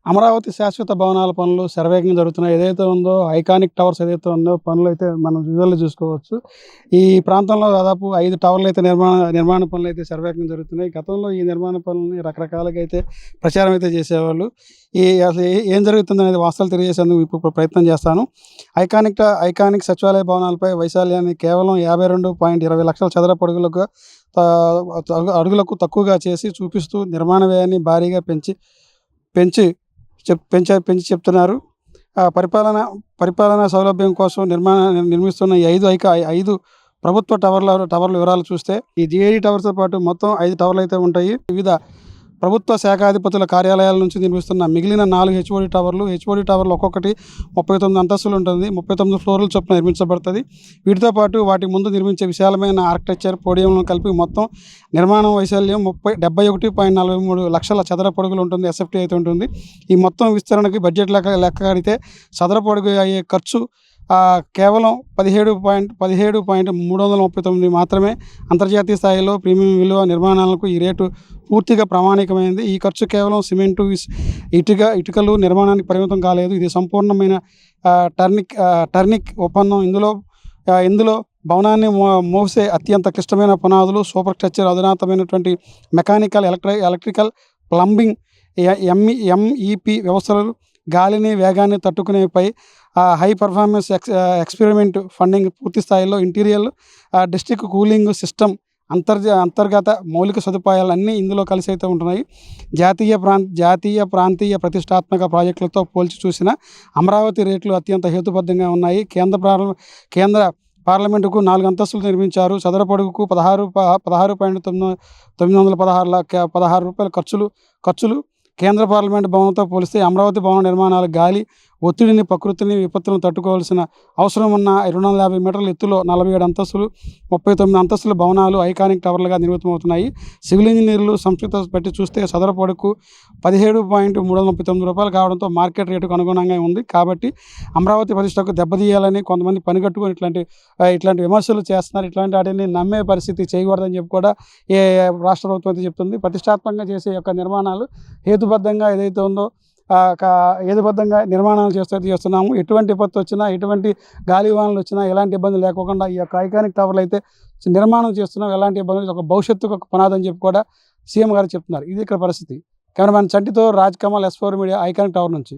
అమరావతి శాశ్వత భవనాల పనులు శరవేగంగా జరుగుతున్నాయి. ఏదైతే ఉందో ఐకానిక్ టవర్స్ ఏదైతే ఉందో పనులైతే మనం విజువల్‌లో చూసుకోవచ్చు. ఈ ప్రాంతంలో దాదాపు 5 టవర్లయితే నిర్మాణ పనులైతే శరవేగంగా జరుగుతున్నాయి. గతంలో ఈ నిర్మాణ పనులని రకరకాలుగా అయితే ప్రచారం అయితే చేసేవాళ్ళు. అసలు ఏం జరుగుతుందనేది వాస్తవాలు తెలియజేసేందుకు ఇప్పుడు ప్రయత్నం చేస్తాను. ఐకానిక్ సచివాలయ భవనాలపై వైశాల్యాన్ని కేవలం 52.20 లక్షల చదరపు అడుగులకు తక్కువగా చేసి చూపిస్తూ నిర్మాణ వ్యయాన్ని భారీగా పెంచి పెంచి చెప్తున్నారు. పరిపాలనా సౌలభ్యం కోసం నిర్మిస్తున్న ఈ 5 ప్రభుత్వ టవర్ల వివరాలు చూస్తే, ఈ జీఐడీ టవర్స్‌తో పాటు మొత్తం 5 టవర్లయితే ఉంటాయి. వివిధ ప్రభుత్వ శాఖాధిపతుల కార్యాలయాల నుంచి నిర్మిస్తున్న మిగిలిన 4 హెచ్ఓడి టవర్లు ఒక్కొక్కటి 39 అంతస్తులు ఉంటుంది. 39 ఫ్లోర్ల చొప్పున నిర్మించబడుతుంది. వీటితో పాటు వాటి ముందు నిర్మించే విశాలమైన ఆర్కిటెక్చర్ పోడియంలను కలిపి మొత్తం నిర్మాణం వైశాల్యం 71.43 లక్షల చదరపు అడుగులు ఉంటుంది. ఎస్ఎఫ్టీ అయితే ఉంటుంది. ఈ మొత్తం విస్తరణకి బడ్జెట్ లెక్క కడితే చదరపు అడుగు అయ్యే ఖర్చు కేవలం 17.339 మాత్రమే. అంతర్జాతీయ స్థాయిలో ప్రీమియం విలువ నిర్మాణాలకు ఈ రేటు పూర్తిగా ప్రామాణికమైనది. ఈ ఖర్చు కేవలం సిమెంటు, ఇటుకలు నిర్మాణానికి పరిమితం కాలేదు. ఇది సంపూర్ణమైన టర్నిక్ ఒప్పందం. ఇందులో భవనాన్ని మోసే అత్యంత క్లిష్టమైన పునాదులు, సూపర్ స్ట్రక్చర్, అధునాతమైనటువంటి మెకానికల్, ఎలక్ట్రికల్, ప్లంబింగ్, ఎంఈపీ వ్యవస్థలు, గాలిని వేగాన్ని తట్టుకునేపై హై పర్ఫార్మెన్స్ ఎక్స్పెరిమెంట్ ఫండింగ్, పూర్తి స్థాయిలో ఇంటీరియర్, డిస్ట్రిక్ట్ కూలింగ్ సిస్టమ్, అంతర్గత మౌలిక సదుపాయాలు అన్నీ ఇందులో కలిసి అయితే ఉంటున్నాయి. జాతీయ ప్రాంతీయ ప్రతిష్టాత్మక ప్రాజెక్టులతో పోల్చి చూసిన అమరావతి రేట్లు అత్యంత హేతుబద్ధంగా ఉన్నాయి. కేంద్ర పార్లమెంటుకు 4 అంతస్తులు నిర్మించారు. చదరపు అడుగుకు 16.916 రూపాయల ఖర్చులు. కేంద్ర పార్లమెంటు భవనంతో పోలిస్తే అమరావతి భవన నిర్మాణాలు గాలి ఒత్తిడిని, ప్రకృతిని, విపత్తులను తట్టుకోవాల్సిన అవసరం ఉన్న 250 మీటర్ల ఎత్తులో 47 అంతస్తులు, 39 అంతస్తుల భవనాలు ఐకానిక్ టవర్లుగా నిర్మితమవుతున్నాయి. సివిల్ ఇంజనీర్లు సంస్కృత బట్టి చూస్తే చదరపు అడుగుకు 17.339 రూపాయలు కావడంతో మార్కెట్ రేటుకు అనుగుణంగా ఉంది. కాబట్టి అమరావతి ప్రతిష్టకు దెబ్బతీయాలని కొంతమంది పనిగట్టుకొని ఇట్లాంటి విమర్శలు చేస్తున్నారు. ఇట్లాంటి వాటిని నమ్మే పరిస్థితి చేయకూడదని చెప్పి కూడా రాష్ట్ర ప్రభుత్వం అయితే చెప్తుంది. ప్రతిష్టాత్మకంగా చేసే యొక్క నిర్మాణాలు హేతుబద్ధంగా ఏదైతే ఉందో హేతుబద్ధంగా నిర్మాణాలు చేస్తున్నాము. ఎటువంటి విపత్తు వచ్చినా, ఎటువంటి గాలివానలు వచ్చినా ఎలాంటి ఇబ్బంది లేకోకుండా ఈ యొక్క ఐకానిక్ టవర్లు అయితే నిర్మాణం చేస్తున్నాం. ఎలాంటి ఇబ్బంది ఒక భవిష్యత్తుకు ఒక పునాది అని చెప్పి కూడా సీఎం గారు చెప్తున్నారు. ఇది ఇక్కడ పరిస్థితి. కెమెరామెన్ చంటితో Raj Kamal, S4 media, iconic tower నుంచి.